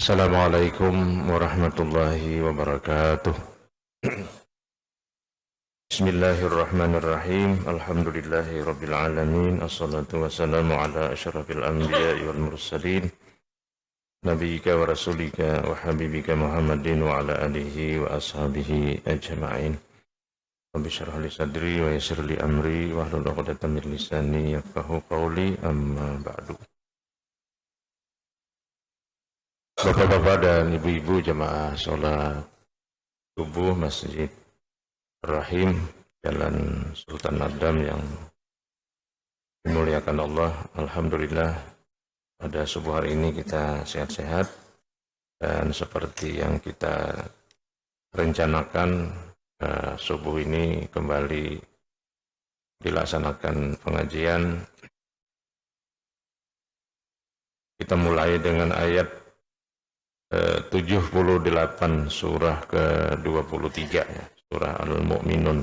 Assalamualaikum warahmatullahi wabarakatuh. Bismillahirrahmanirrahim. Alhamdulillahi rabbil alamin. Assalatu wassalamu ala asyrafil anbiya'i wal mursalin, nabiyyika wa rasulika wa habibika Muhammadin wa ala alihi wa ashabihi ajma'in. Rabbi syrah li sadri wa yassir li amri wahlul 'uqdatam min lisani yafqahu qawli, amma ba'du. Bapak-bapak dan ibu-ibu jamaah sholat subuh Masjid Rahim Jalan Sultan Adam yang dimuliakan Allah. Alhamdulillah pada subuh hari ini kita sehat-sehat, dan seperti yang kita rencanakan, subuh ini kembali dilaksanakan pengajian. Kita mulai dengan ayat 78 surah ke-23 ya, surah Al-Mu'minun.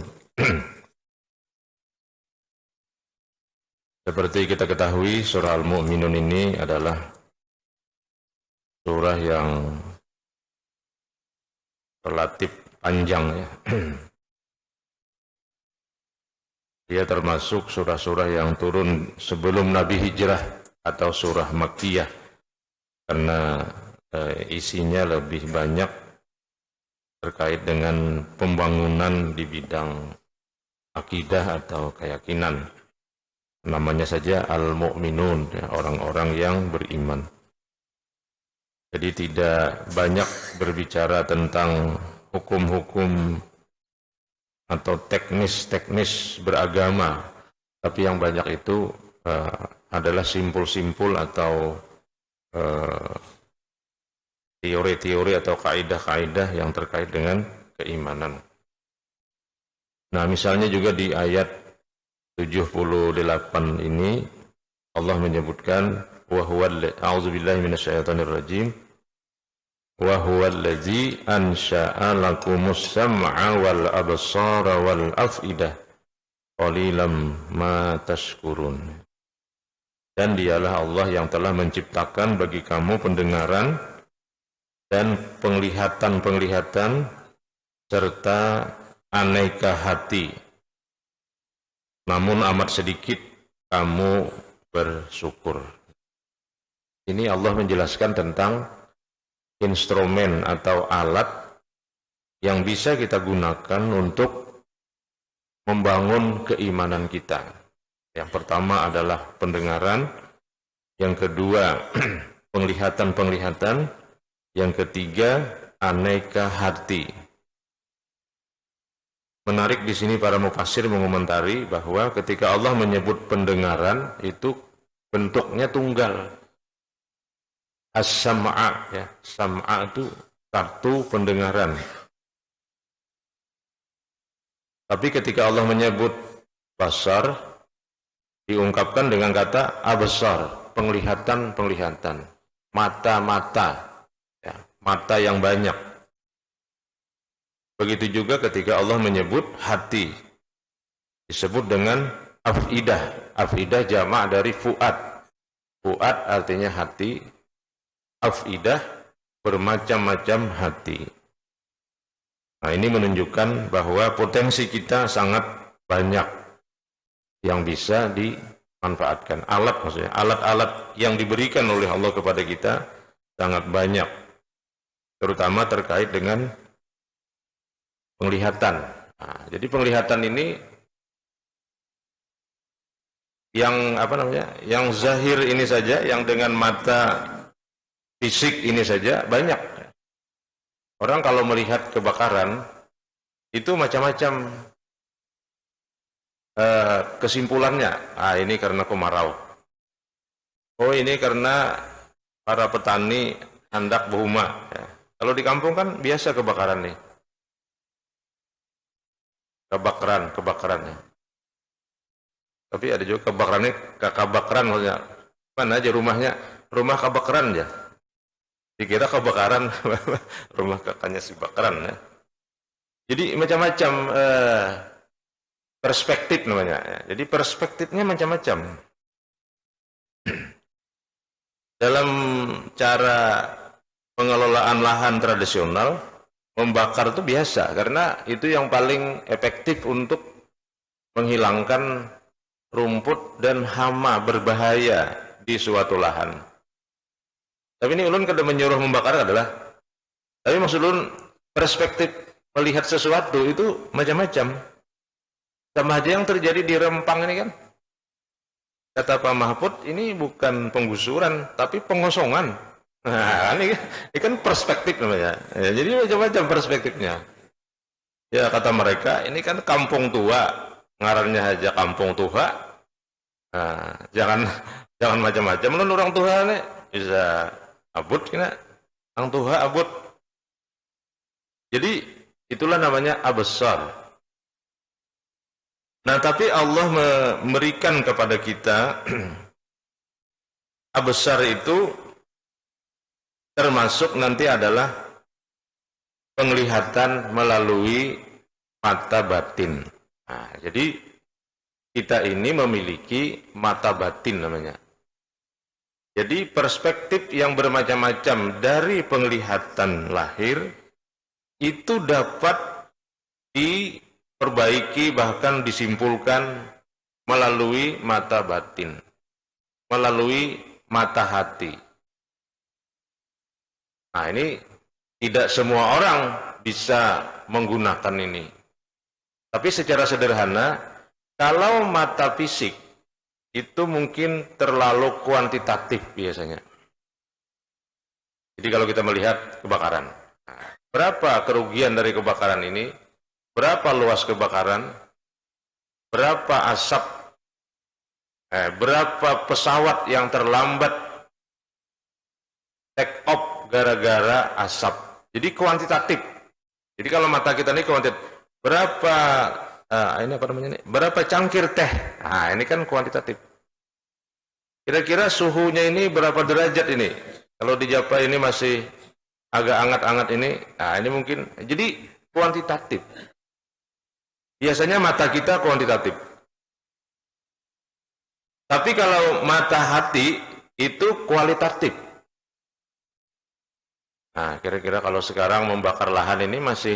Seperti kita ketahui, surah Al-Mu'minun ini adalah surah yang relatif panjang ya. Dia termasuk surah-surah yang turun sebelum Nabi hijrah atau surah Makkiyah, karena isinya lebih banyak terkait dengan pembangunan di bidang akidah atau keyakinan. Namanya saja Al-Mu'minun, ya, orang-orang yang beriman. Jadi tidak banyak berbicara tentang hukum-hukum atau teknis-teknis beragama, tapi yang banyak itu adalah simpul-simpul atau teori-teori atau kaidah-kaidah yang terkait dengan keimanan. Nah, misalnya juga di ayat 78 ini Allah menyebutkan wa huwal a'udzubillahi minasyaitonirrajim wa huwallazi ansha'a lakumus sam'a wal absara wal af'idah qalilam ma tashkurun. Dan dialah Allah yang telah menciptakan bagi kamu pendengaran dan penglihatan-penglihatan serta aneka hati, namun amat sedikit kamu bersyukur. Ini Allah menjelaskan tentang instrumen atau alat yang bisa kita gunakan untuk membangun keimanan kita. Yang pertama adalah pendengaran, yang kedua penglihatan-penglihatan, yang ketiga aneka hati. Menarik di sini para mufassir mengomentari bahwa ketika Allah menyebut pendengaran itu bentuknya tunggal. As-sam'a ya, sam'a itu kartu pendengaran. Tapi ketika Allah menyebut basar diungkapkan dengan kata absar, penglihatan-penglihatan, mata-mata. Ya, mata yang banyak. Begitu juga ketika Allah menyebut hati, disebut dengan afidah. Afidah jamak dari fuad. Fuad artinya hati, afidah bermacam-macam hati. Nah, ini menunjukkan bahwa potensi kita sangat banyak yang bisa dimanfaatkan. Alat maksudnya, alat-alat yang diberikan oleh Allah kepada kita sangat banyak, terutama terkait dengan penglihatan. Nah, jadi penglihatan ini yang yang zahir ini saja, yang dengan mata fisik ini saja banyak. Orang kalau melihat kebakaran itu macam-macam kesimpulannya. Ini karena kemarau. Oh, ini karena para petani hendak berhuma. Ya. Kalau di kampung kan biasa kebakaran nih. Kebakaran ya. Tapi ada juga kebakaran maksudnya. Mana aja rumahnya, rumah kebakaran ya. Dikira kebakaran, rumah kakaknya si bakaran ya. Jadi macam-macam perspektif namanya. Ya. Jadi perspektifnya macam-macam. Dalam cara pengelolaan lahan tradisional, membakar itu biasa, karena itu yang paling efektif untuk menghilangkan rumput dan hama berbahaya di suatu lahan. Tapi ini ulun kada menyuruh membakar adalah, tapi maksud ulun perspektif melihat sesuatu itu macam-macam. Sama aja yang terjadi di Rempang ini kan. Kata Pak Mahfud, ini bukan penggusuran, tapi pengosongan. Nah, ini kan perspektif namanya. Ya, jadi macam-macam perspektifnya. Ya, kata mereka, ini kan kampung tua, ngarannya aja kampung tua. Nah, jangan macam-macam. Lalu orang tua ini bisa abut, kena orang tua abut. Jadi itulah namanya absar. Nah, tapi Allah memberikan kepada kita absar itu termasuk nanti adalah penglihatan melalui mata batin. Nah, jadi kita ini memiliki mata batin namanya. Jadi perspektif yang bermacam-macam dari penglihatan lahir itu dapat diperbaiki, bahkan disimpulkan melalui mata batin, melalui mata hati. Nah, ini tidak semua orang bisa menggunakan ini. Tapi secara sederhana, kalau mata fisik itu mungkin terlalu kuantitatif biasanya. Jadi kalau kita melihat kebakaran, berapa kerugian dari kebakaran ini, berapa luas kebakaran, berapa asap, berapa pesawat yang terlambat take off gara-gara asap. Jadi kuantitatif. Jadi kalau mata kita ini kuantitatif, berapa ini apa namanya ini? Berapa cangkir teh? Nah, ini kan kuantitatif. Kira-kira suhunya ini berapa derajat ini? Kalau di Japa ini masih agak hangat-hangat ini, nah ini mungkin. Jadi kuantitatif. Biasanya mata kita kuantitatif. Tapi kalau mata hati itu kualitatif. Nah, kira-kira kalau sekarang membakar lahan ini masih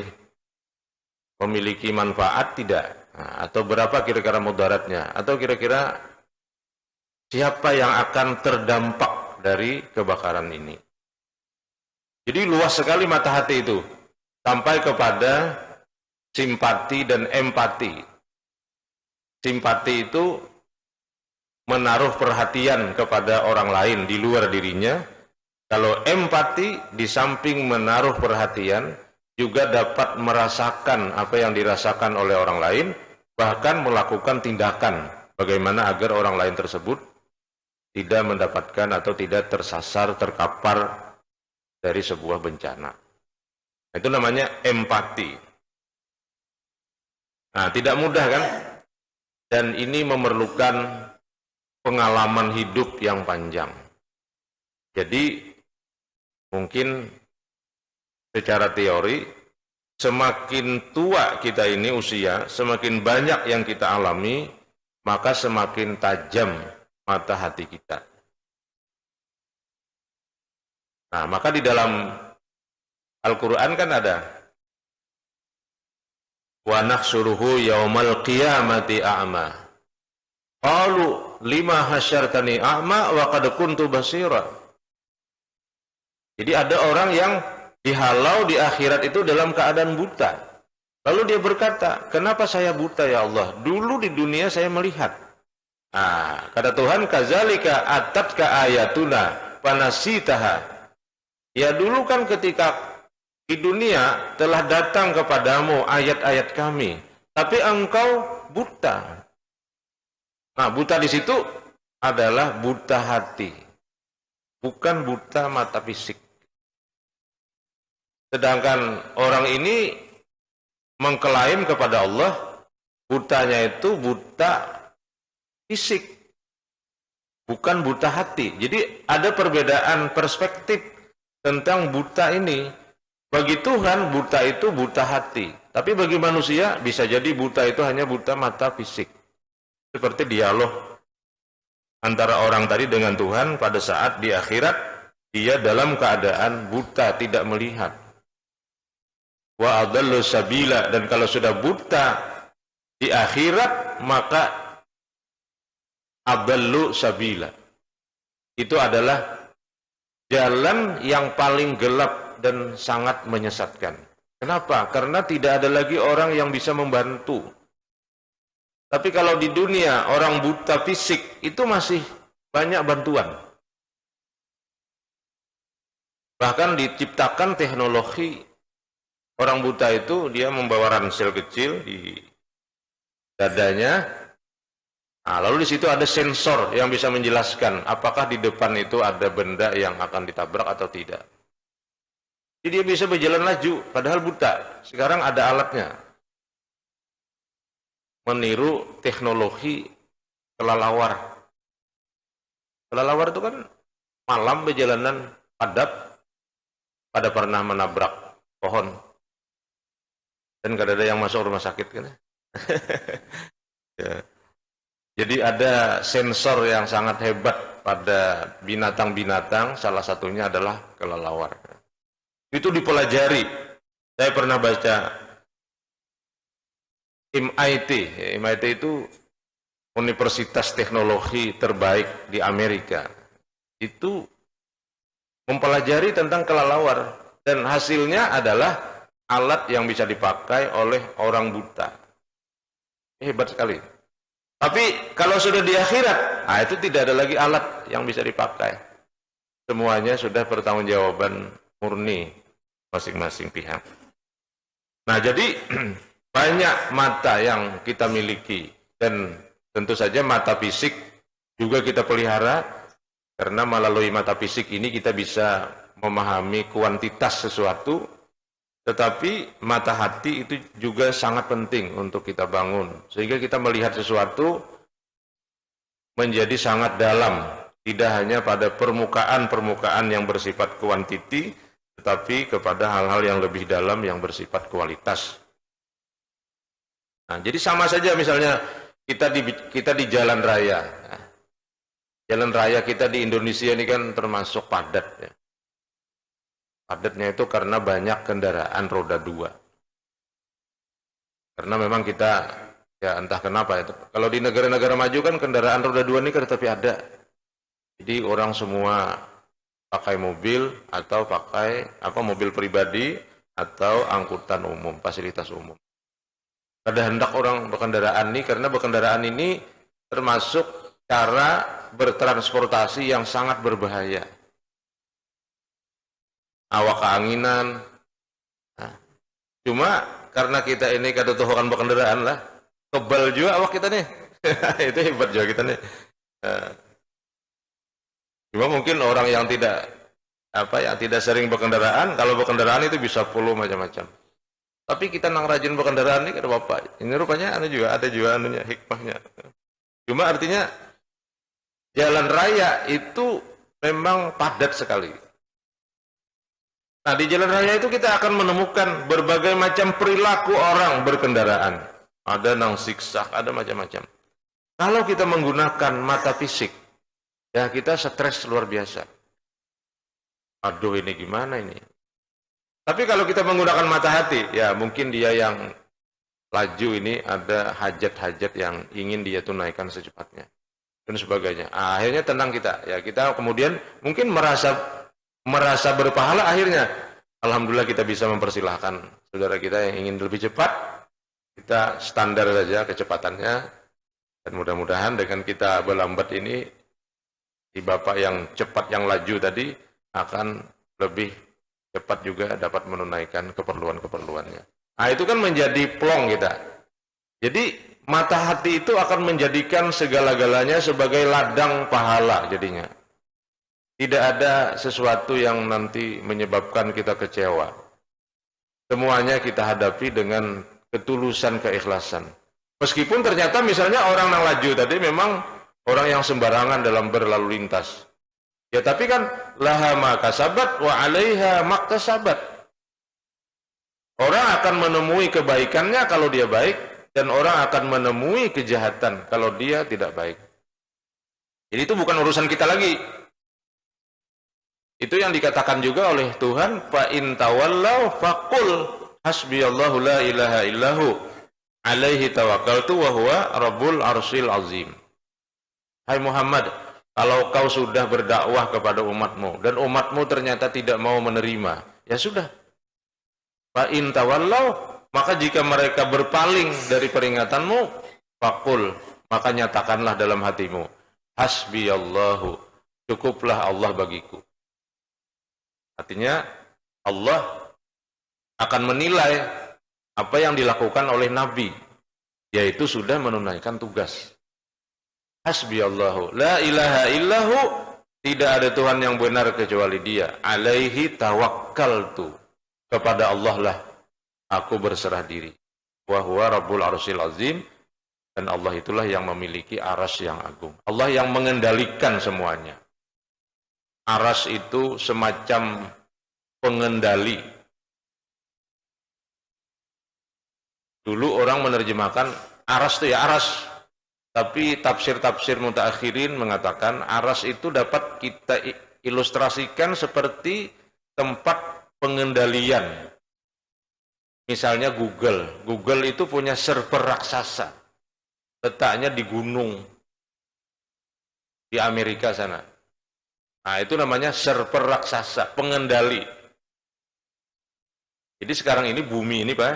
memiliki manfaat tidak? Nah, atau berapa kira-kira mudaratnya? Atau kira-kira siapa yang akan terdampak dari kebakaran ini? Jadi luas sekali mata hati itu, sampai kepada simpati dan empati. Simpati itu menaruh perhatian kepada orang lain di luar dirinya. Kalau empati, di samping menaruh perhatian, juga dapat merasakan apa yang dirasakan oleh orang lain, bahkan melakukan tindakan bagaimana agar orang lain tersebut tidak mendapatkan atau tidak tersasar, terkapar dari sebuah bencana. Itu namanya empati. Nah, tidak mudah kan? Dan ini memerlukan pengalaman hidup yang panjang. Jadi mungkin secara teori, semakin tua kita ini usia, semakin banyak yang kita alami, maka semakin tajam mata hati kita. Nah, maka di dalam Al-Quran kan ada wa nahsyuruhu yaumal qiyamati a'ma. Qalu lima hasyartani a'ma wa qad kuntu basira. Jadi ada orang yang dihalau di akhirat itu dalam keadaan buta. Lalu dia berkata, kenapa saya buta ya Allah? Dulu di dunia saya melihat. Nah, kata Tuhan, kazalika atatka ayatuna panasitaha. Ya dulu kan ketika di dunia telah datang kepadamu ayat-ayat kami, tapi engkau buta. Nah, buta di situ adalah buta hati, bukan buta mata fisik. Sedangkan orang ini mengklaim kepada Allah, butanya itu buta fisik, bukan buta hati. Jadi ada perbedaan perspektif tentang buta ini. Bagi Tuhan buta itu buta hati, tapi bagi manusia bisa jadi buta itu hanya buta mata fisik. Seperti dialog antara orang tadi dengan Tuhan pada saat di akhirat, dia dalam keadaan buta, tidak melihat. Wa adallu sabila, dan kalau sudah buta di akhirat maka adallu sabila. Itu adalah jalan yang paling gelap dan sangat menyesatkan. Kenapa? Karena tidak ada lagi orang yang bisa membantu. Tapi kalau di dunia orang buta fisik itu masih banyak bantuan. Bahkan diciptakan teknologi, orang buta itu dia membawa ransel kecil di dadanya. Nah, lalu di situ ada sensor yang bisa menjelaskan apakah di depan itu ada benda yang akan ditabrak atau tidak. Jadi dia bisa berjalan laju, padahal buta. Sekarang ada alatnya. Meniru teknologi kelelawar. Kelelawar itu kan malam berjalanan padat, pada pernah menabrak pohon. Dan kadang ada yang masuk rumah sakit kan. Ya. Jadi ada sensor yang sangat hebat pada binatang-binatang, salah satunya adalah kelelawar. Itu dipelajari. Saya pernah baca MIT. MIT itu Universitas Teknologi terbaik di Amerika. Itu mempelajari tentang kelelawar. Dan hasilnya adalah alat yang bisa dipakai oleh orang buta. Hebat sekali. Tapi kalau sudah di akhirat, itu tidak ada lagi alat yang bisa dipakai. Semuanya sudah pertanggungjawaban murni masing-masing pihak. Nah, jadi banyak mata yang kita miliki, dan tentu saja mata fisik juga kita pelihara, karena melalui mata fisik ini kita bisa memahami kuantitas sesuatu, tetapi mata hati itu juga sangat penting untuk kita bangun, sehingga kita melihat sesuatu menjadi sangat dalam, tidak hanya pada permukaan-permukaan yang bersifat kuantiti, tetapi kepada hal-hal yang lebih dalam yang bersifat kualitas. Nah, jadi sama saja misalnya kita di jalan raya. Nah, jalan raya kita di Indonesia ini kan termasuk padat. Ya. Padatnya itu karena banyak kendaraan roda 2. Karena memang kita, ya entah kenapa itu. Kalau di negara-negara maju kan kendaraan roda 2 ini kan tapi ada. Jadi orang semua pakai mobil atau pakai mobil pribadi atau angkutan umum, fasilitas umum. Pada hendak orang berkendaraan ini, karena berkendaraan ini termasuk cara bertransportasi yang sangat berbahaya. Awak keanginan. Nah, cuma karena kita ini kada tuhukan berkendaraan lah, kebal juga awak kita nih. Itu hebat juga kita nih. Cuma mungkin orang yang tidak sering berkendaraan, kalau berkendaraan itu bisa flu macam-macam. Tapi kita nang rajin berkendaraan ini kada apa-apa. Ini rupanya ada juga anunya, hikmahnya. Cuma artinya jalan raya itu memang padat sekali. Nah, di jalan raya itu kita akan menemukan berbagai macam perilaku orang berkendaraan. Ada nang siksak, ada macam-macam. Kalau kita menggunakan mata fisik, ya kita stres luar biasa. Aduh, ini gimana ini? Tapi kalau kita menggunakan mata hati, ya mungkin dia yang laju ini ada hajat-hajat yang ingin dia tunaikan secepatnya. Dan sebagainya. Akhirnya tenang kita. Ya kita kemudian mungkin merasa berpahala akhirnya. Alhamdulillah kita bisa mempersilahkan saudara kita yang ingin lebih cepat. Kita standar saja kecepatannya. Dan mudah-mudahan dengan kita berlambat ini, si bapak yang cepat, yang laju tadi akan lebih cepat juga dapat menunaikan keperluan-keperluannya. Nah, itu kan menjadi plong kita. Jadi mata hati itu akan menjadikan segala-galanya sebagai ladang pahala jadinya. Tidak ada sesuatu yang nanti menyebabkan kita kecewa. Semuanya kita hadapi dengan ketulusan, keikhlasan. Meskipun ternyata misalnya orang yang laju tadi memang orang yang sembarangan dalam berlalu lintas. Ya tapi kan laha ma kasabat wa 'alaiha maktasabat. Orang akan menemui kebaikannya kalau dia baik, dan orang akan menemui kejahatan kalau dia tidak baik. Jadi itu bukan urusan kita lagi. Itu yang dikatakan juga oleh Tuhan, fa in tawallaw faqul hasbiyallahu la ilaha illahu alaihi tawakkaltu wa huwa rabbul arsyil azim. Hai Muhammad, kalau kau sudah berdakwah kepada umatmu dan umatmu ternyata tidak mau menerima, ya sudah. Fa in tawallaw, maka jika mereka berpaling dari peringatanmu, faqul, maka nyatakanlah dalam hatimu, hasbiyallahu, cukuplah Allah bagiku. Artinya Allah akan menilai apa yang dilakukan oleh Nabi, yaitu sudah menunaikan tugas. Hasbiyallahu la ilaha illahu, tidak ada Tuhan yang benar kecuali Dia. Alaihi tawakkaltu, kepada Allah lah aku berserah diri. Wa huwa rabbul arsyil azim, dan Allah itulah yang memiliki arsy yang agung. Allah yang mengendalikan semuanya. Arsy itu semacam pengendali. Dulu orang menerjemahkan aras itu ya aras, tapi tafsir-tafsir mutaakhirin mengatakan aras itu dapat kita ilustrasikan seperti tempat pengendalian. Misalnya Google itu punya server raksasa, letaknya di gunung di Amerika sana. Nah, itu namanya server raksasa, pengendali. Jadi sekarang ini bumi ini Pak,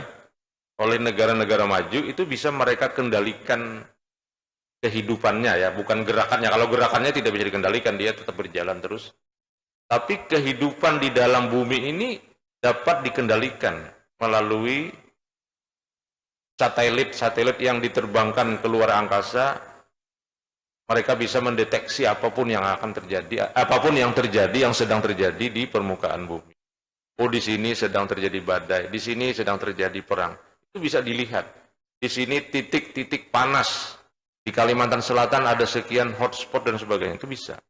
oleh negara-negara maju itu bisa mereka kendalikan kehidupannya ya, bukan gerakannya. Kalau gerakannya tidak bisa dikendalikan, dia tetap berjalan terus. Tapi kehidupan di dalam bumi ini dapat dikendalikan melalui satelit-satelit yang diterbangkan keluar angkasa. Mereka bisa mendeteksi apapun yang akan terjadi, apapun yang terjadi, yang sedang terjadi di permukaan bumi. Oh, di sini sedang terjadi badai, di sini sedang terjadi perang. Itu bisa dilihat. Di sini titik-titik panas. Di Kalimantan Selatan ada sekian hotspot dan sebagainya. Itu bisa.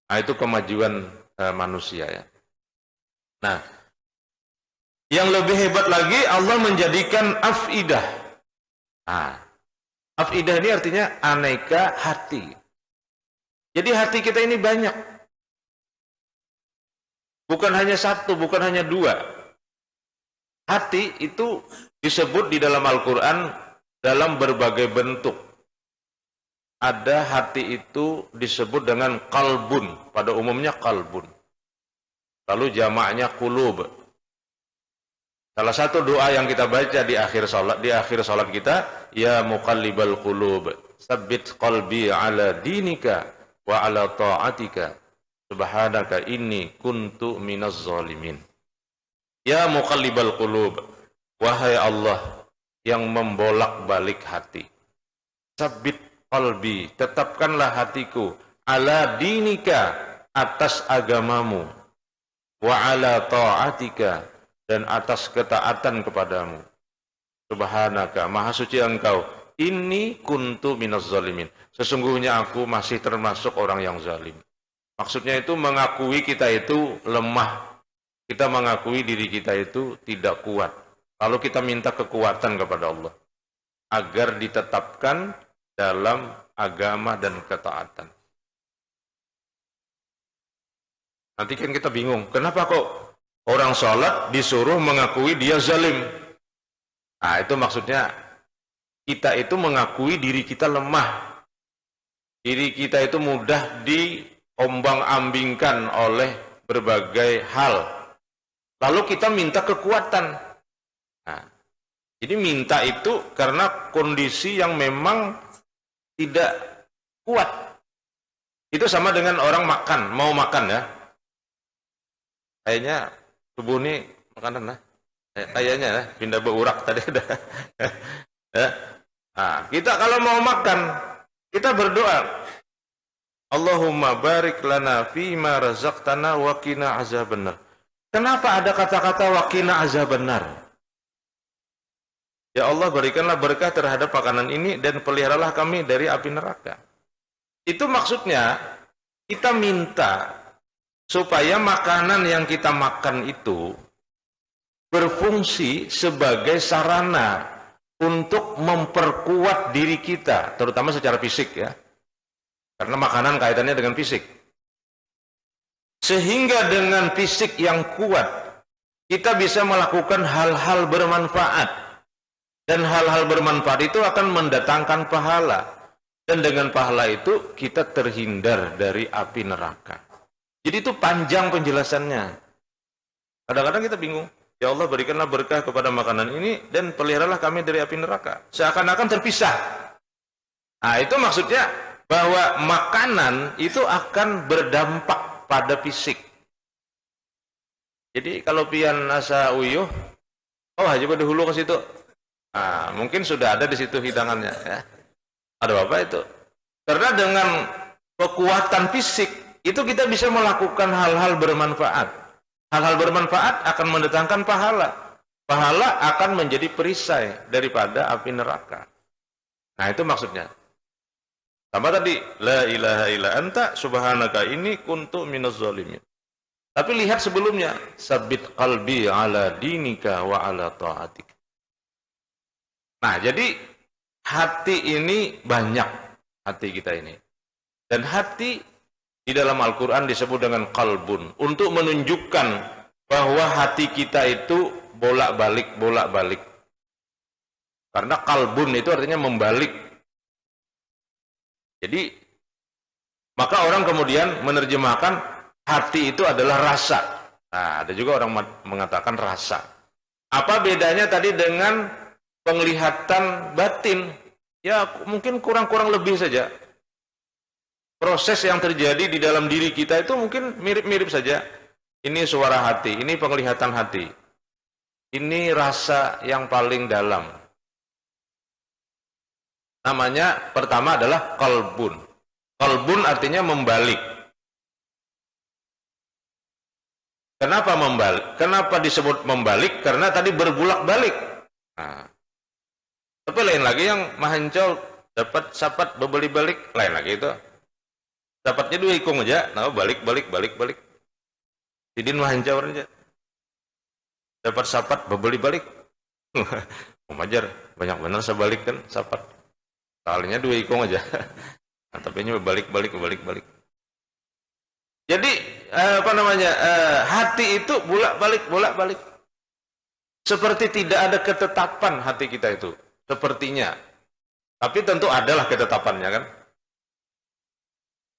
Nah, itu kemajuan manusia ya. Nah, yang lebih hebat lagi, Allah menjadikan afidah. Nah, afidah ini artinya aneka hati. Jadi hati kita ini banyak. Bukan hanya satu, bukan hanya dua. Hati itu disebut di dalam Al-Quran dalam berbagai bentuk. Ada hati itu disebut dengan qalbun, pada umumnya qalbun. Lalu jamaknya qulub. Salah satu doa yang kita baca di akhir salat kita, ya muqallibal qulub, tsabbit qalbi ala dinika wa ala ta'atika, subhanaka inni kuntu minaz zalimin. Ya muqallibal qulub, wahai Allah yang membolak-balik hati. Tsabbit qalbi, tetapkanlah hatiku, ala dinika, atas agamamu, wa ala ta'atika, dan atas ketaatan kepadamu. Subhanaka, maha suci engkau, inni kuntu minaz zalimin, sesungguhnya aku masih termasuk orang yang zalim. Maksudnya itu mengakui kita itu lemah, kita mengakui diri kita itu tidak kuat. Lalu kita minta kekuatan kepada Allah agar ditetapkan dalam agama dan ketaatan. Nanti kan kita bingung, kenapa kok orang sholat disuruh mengakui dia zalim? Nah, itu maksudnya kita itu mengakui diri kita lemah. Diri kita itu mudah diombang-ambingkan oleh berbagai hal. Lalu kita minta kekuatan. Nah, jadi minta itu karena kondisi yang memang tidak kuat. Itu sama dengan orang makan, mau makan ya. Kayaknya tubuh ini makanan lah. Kayaknya ya, pindah beurak tadi ada. Ya. Nah, kita kalau mau makan, kita berdoa. Allahumma barik lana fima razaqtana wa qina azabannar. Kenapa ada kata-kata wa qina azabannar? Ya Allah, berikanlah berkah terhadap makanan ini dan peliharalah kami dari api neraka. Itu maksudnya kita minta supaya makanan yang kita makan itu berfungsi sebagai sarana untuk memperkuat diri kita, terutama secara fisik ya. Karena makanan kaitannya dengan fisik. Sehingga dengan fisik yang kuat, kita bisa melakukan hal-hal bermanfaat. Dan hal-hal bermanfaat itu akan mendatangkan pahala. Dan dengan pahala itu, kita terhindar dari api neraka. Jadi itu panjang penjelasannya. Kadang-kadang kita bingung. Ya Allah, berikanlah berkah kepada makanan ini, dan peliharalah kami dari api neraka. Seakan-akan terpisah. Nah, itu maksudnya bahwa makanan itu akan berdampak pada fisik. Jadi kalau pian asa uyuh, oh Haji pada hulu ke situ. Nah, mungkin sudah ada di situ hidangannya. Ya. Ada apa itu? Karena dengan kekuatan fisik, itu kita bisa melakukan hal-hal bermanfaat. Hal-hal bermanfaat akan mendatangkan pahala. Pahala akan menjadi perisai daripada api neraka. Nah, itu maksudnya. Sama tadi, la ilaha illa anta subhanaka inni kuntu minaz zalimin. Tapi lihat sebelumnya, sabit qalbi ala dinika wa ala ta'atik. Nah, jadi hati ini banyak, hati kita ini. Dan hati di dalam Al-Quran disebut dengan qalbun, untuk menunjukkan bahwa hati kita itu bolak-balik, bolak-balik. Karena qalbun itu artinya membalik. Jadi, maka orang kemudian menerjemahkan hati itu adalah rasa. Nah, ada juga orang mengatakan rasa. Apa bedanya tadi dengan penglihatan batin? Ya, mungkin kurang-kurang lebih saja. Proses yang terjadi di dalam diri kita itu mungkin mirip-mirip saja. Ini suara hati, ini penglihatan hati. Ini rasa yang paling dalam. Namanya pertama adalah qalbun. Qalbun artinya membalik. Kenapa membalik? Kenapa disebut membalik? Karena tadi berbulak-balik. Nah, tapi lain lagi yang mahancol dapat sapat berbalik-balik, lain lagi itu. Dapatnya dua ikung aja, nah balik-balik. Tidin mahancol aja. Dapat sapat berbalik-balik. Majar, banyak benar sebalik kan sapat. Kalinya dua ikung aja. Nah, tapi ini balik-balik. Jadi hati itu bolak-balik. Seperti tidak ada ketetapan hati kita itu, sepertinya. Tapi tentu adalah ketetapannya kan.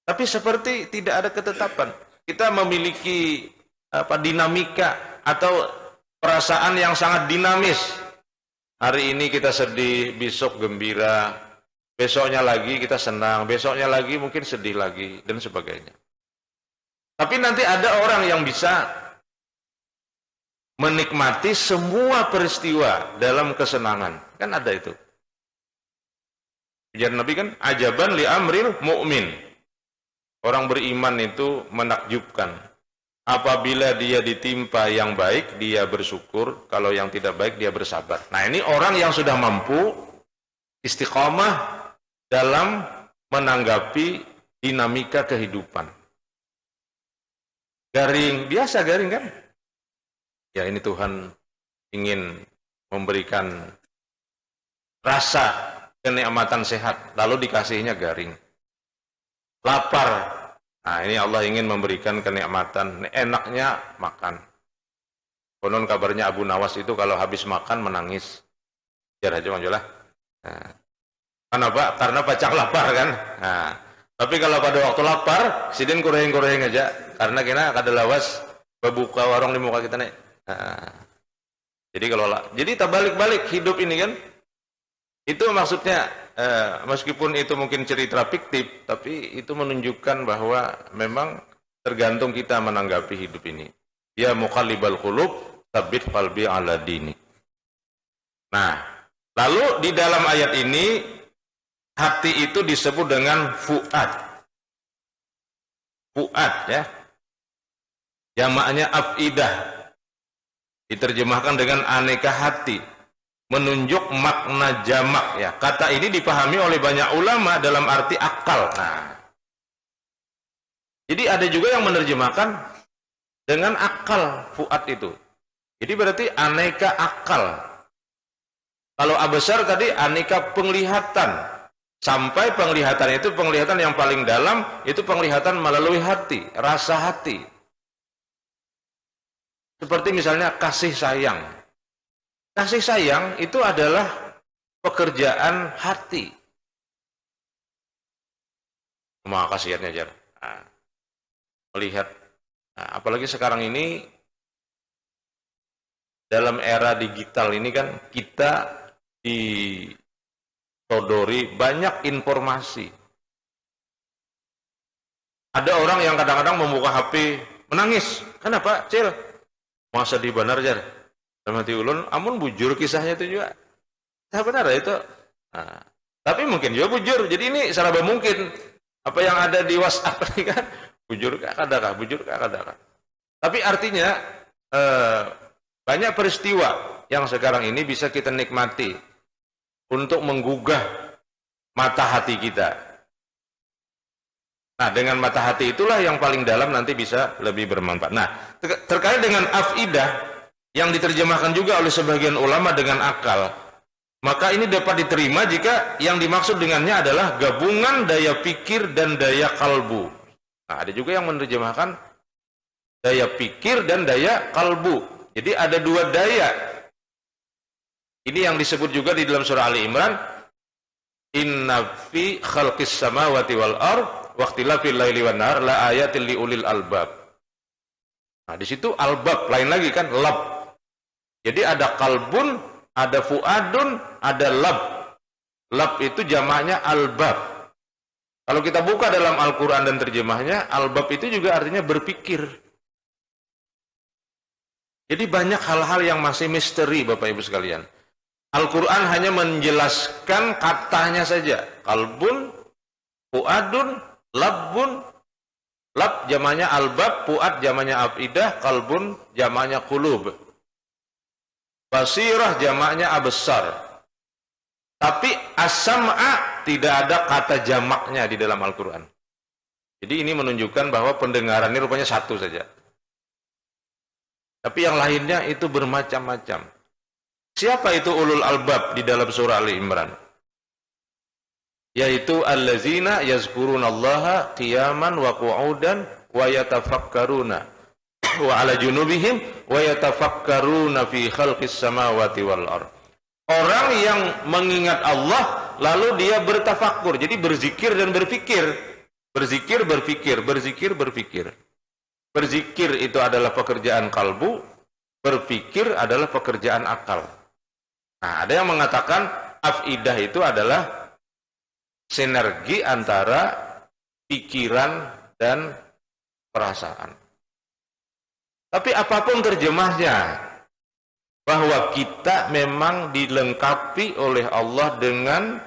Tapi seperti tidak ada ketetapan. Kita memiliki dinamika atau perasaan yang sangat dinamis. Hari ini kita sedih, besok gembira, besoknya lagi kita senang, besoknya lagi mungkin sedih lagi, dan sebagainya. Tapi nanti ada orang yang bisa menikmati semua peristiwa dalam kesenangan. Kan ada itu. Ujar Nabi kan, ajaban li amril mu'min. Orang beriman itu menakjubkan. Apabila dia ditimpa yang baik, dia bersyukur. Kalau yang tidak baik, dia bersabar. Nah, ini orang yang sudah mampu istiqamah dalam menanggapi dinamika kehidupan. Garing, biasa garing kan? Ya, ini Tuhan ingin memberikan rasa kenikmatan sehat, lalu dikasihnya garing. Lapar, nah ini Allah ingin memberikan kenikmatan, enaknya makan. Konon kabarnya Abu Nawas itu kalau habis makan menangis. Biar aja manjulah. Nah, kenapa? Karena pacak lapar kan. Nah, tapi kalau pada waktu lapar, sidin kureng-kureng aja. Karena kena kada lawas berbuka warung di muka kita nih. Nah, jadi tak balik-balik hidup ini kan. Itu maksudnya meskipun itu mungkin cerita fiktif, tapi itu menunjukkan bahwa memang tergantung kita menanggapi hidup ini. Ya muqallibal qulub, tsabbit qalbi ala dini. Nah, lalu di dalam ayat ini hati itu disebut dengan fuad. Fuad ya. Jamaknya afidah. Diterjemahkan dengan aneka hati. Menunjuk makna jamak ya. Kata ini dipahami oleh banyak ulama dalam arti akal. Nah, jadi ada juga yang menerjemahkan dengan akal fuad itu. Jadi berarti aneka akal. Kalau abesar tadi aneka penglihatan. Sampai penglihatan itu penglihatan yang paling dalam itu penglihatan melalui hati, rasa hati. Seperti misalnya kasih sayang. Kasih sayang itu adalah pekerjaan hati. Maha kasihannya jar. Nah, melihat, nah, apalagi sekarang ini dalam era digital ini kan kita disodori banyak informasi. Ada orang yang kadang-kadang membuka HP menangis. Kenapa, Cil? Masa di benar jar. Dalam hati ulun, amun bujur kisahnya itu juga. Nah, benar itu. Nah, tapi mungkin juga bujur. Jadi ini serba mungkin. Apa yang ada di WhatsApp ini kan bujur kadakah, bujur kadakah. Tapi artinya banyak peristiwa yang sekarang ini bisa kita nikmati untuk menggugah mata hati kita. Nah, dengan mata hati itulah yang paling dalam nanti bisa lebih bermanfaat. Nah, terkait dengan afidah yang diterjemahkan juga oleh sebagian ulama dengan akal, maka ini dapat diterima jika yang dimaksud dengannya adalah gabungan daya pikir dan daya kalbu. Nah, ada juga yang menerjemahkan daya pikir dan daya kalbu. Jadi ada dua daya. Ini yang disebut juga di dalam surah Ali Imran, inna fi khalqis samawati wal ard wa ikhtilafil laili wan nahar la ayatil liulil albab. Nah, di situ albab lain lagi kan lab. Jadi ada kalbun, ada fuadun, ada lab. Lab itu jamaknya albab. Kalau kita buka dalam Al-Quran dan terjemahnya, albab itu juga artinya berpikir. Jadi banyak hal-hal yang masih misteri Bapak Ibu sekalian. Al-Quran hanya menjelaskan katanya saja. Kalbun, fuadun, labbun. Lab jamaknya albab, fuad jamaknya afidah, kalbun jamaknya qulub. Basirah jamaknya absar. Tapi as-sam'a tidak ada kata jamaknya di dalam Al-Quran. Jadi ini menunjukkan bahwa pendengaran ini rupanya satu saja. Tapi yang lainnya itu bermacam-macam. Siapa itu ulul albab di dalam surah Ali Imran? Yaitu allazina yazkurunallaha qiyaman wa qu'udan wa yatafakkaruna wa ala junubihim wa yatafakkaruna fi khalqis samawati wal ard. Orang yang mengingat Allah lalu dia bertafakkur. Jadi berzikir dan berpikir. Berzikir, berpikir, berzikir, berpikir. Berzikir itu adalah pekerjaan kalbu, berpikir adalah pekerjaan akal. Nah, ada yang mengatakan afidah itu adalah sinergi antara pikiran dan perasaan. Tapi apapun terjemahnya, bahwa kita memang dilengkapi oleh Allah dengan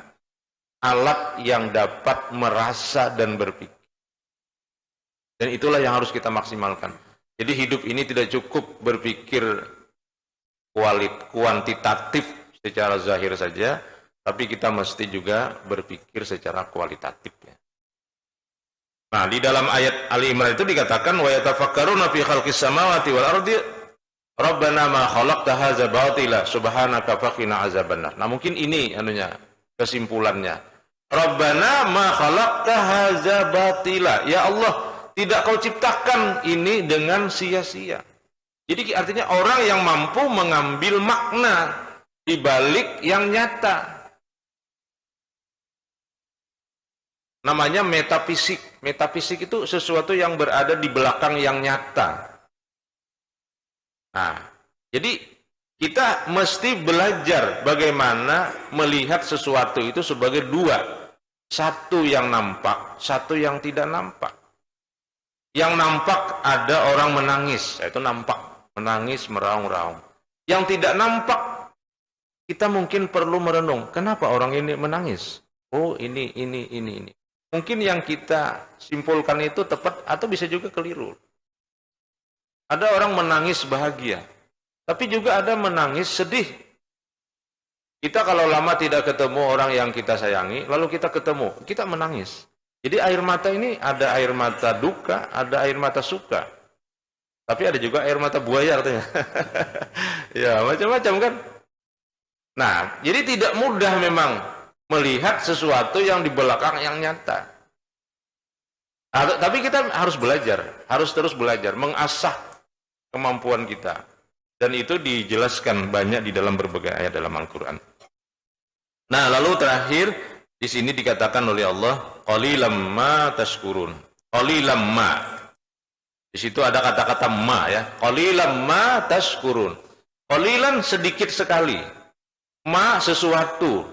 alat yang dapat merasa dan berpikir. Dan itulah yang harus kita maksimalkan. Jadi hidup ini tidak cukup berpikir kuantitatif secara zahir saja, tapi kita mesti juga berpikir secara kualitatif. Nah, di dalam ayat Ali Imran itu dikatakan wa yatafakkaruna fi khalqis samawati wal ardi rabbana ma khalaqta hadza batila subhanaka faqina azabannar. Nah, mungkin ini kesimpulannya. Rabbana ma khalaqta hadza batila. Ya Allah, tidak kau ciptakan ini dengan sia-sia. Jadi artinya orang yang mampu mengambil makna di balik yang nyata. Namanya metafisik. Metafisik itu sesuatu yang berada di belakang yang nyata. Nah, jadi kita mesti belajar bagaimana melihat sesuatu itu sebagai dua. Satu yang nampak, satu yang tidak nampak. Yang nampak ada orang menangis, itu nampak. Menangis, meraung-raung. Yang tidak nampak, kita mungkin perlu merenung. Kenapa orang ini menangis? Oh, ini. Mungkin yang kita simpulkan itu tepat atau bisa juga keliru. Ada orang menangis bahagia, tapi juga ada menangis sedih. Kita kalau lama tidak ketemu orang yang kita sayangi, lalu kita ketemu, kita menangis. Jadi air mata ini ada air mata duka, ada air mata suka. Tapi ada juga air mata buaya katanya. Ya, macam-macam kan. Nah, jadi tidak mudah memang melihat sesuatu yang di belakang yang nyata. Tapi kita harus belajar, harus terus belajar, mengasah kemampuan kita. Dan itu dijelaskan banyak di dalam berbagai ayat dalam Al-Quran. Nah, lalu terakhir di sini dikatakan oleh Allah, qalilam ma tashkurun. Qalilam ma. Di situ ada kata-kata ma ya. Qalilam ma tashkurun. Qalilan sedikit sekali. Ma sesuatu.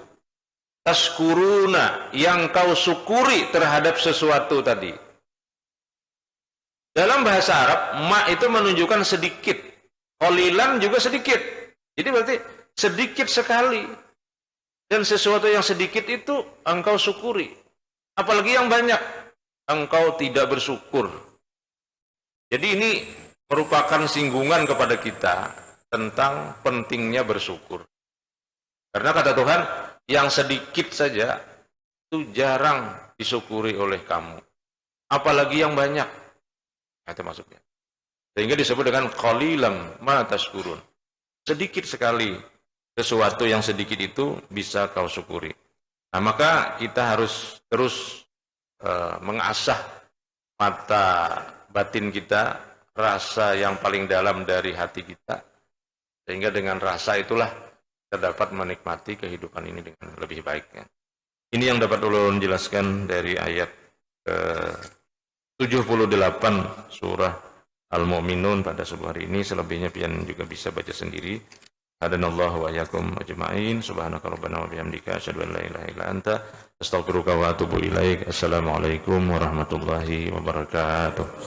Tashkuruna yang kau syukuri terhadap sesuatu tadi. Dalam bahasa Arab, ma itu menunjukkan sedikit. Qalilan juga sedikit. Jadi berarti sedikit sekali. Dan sesuatu yang sedikit itu engkau syukuri. Apalagi yang banyak, engkau tidak bersyukur. Jadi ini merupakan singgungan kepada kita tentang pentingnya bersyukur. Karena kata Tuhan, yang sedikit saja itu jarang disyukuri oleh kamu. Apalagi yang banyak. Itu maksudnya. Sehingga disebut dengan qalilam ma tashkurun. Sedikit sekali sesuatu yang sedikit itu bisa kau syukuri. Nah, maka kita harus terus mengasah mata batin kita, rasa yang paling dalam dari hati kita, sehingga dengan rasa itulah kita dapat menikmati kehidupan ini dengan lebih baik. Ini yang dapat ulun jelaskan dari ayat 78 surah Al-Mu'minun pada subuh hari ini. Selebihnya pian juga bisa baca sendiri. Hadanallahu wa iyyakum ajma'in. Subhanaka rabbana wa bihamdika asyhadu an la ilaha illa anta astaghfiruka wa atubu ilaik. Assalamualaikum warahmatullahi wabarakatuh.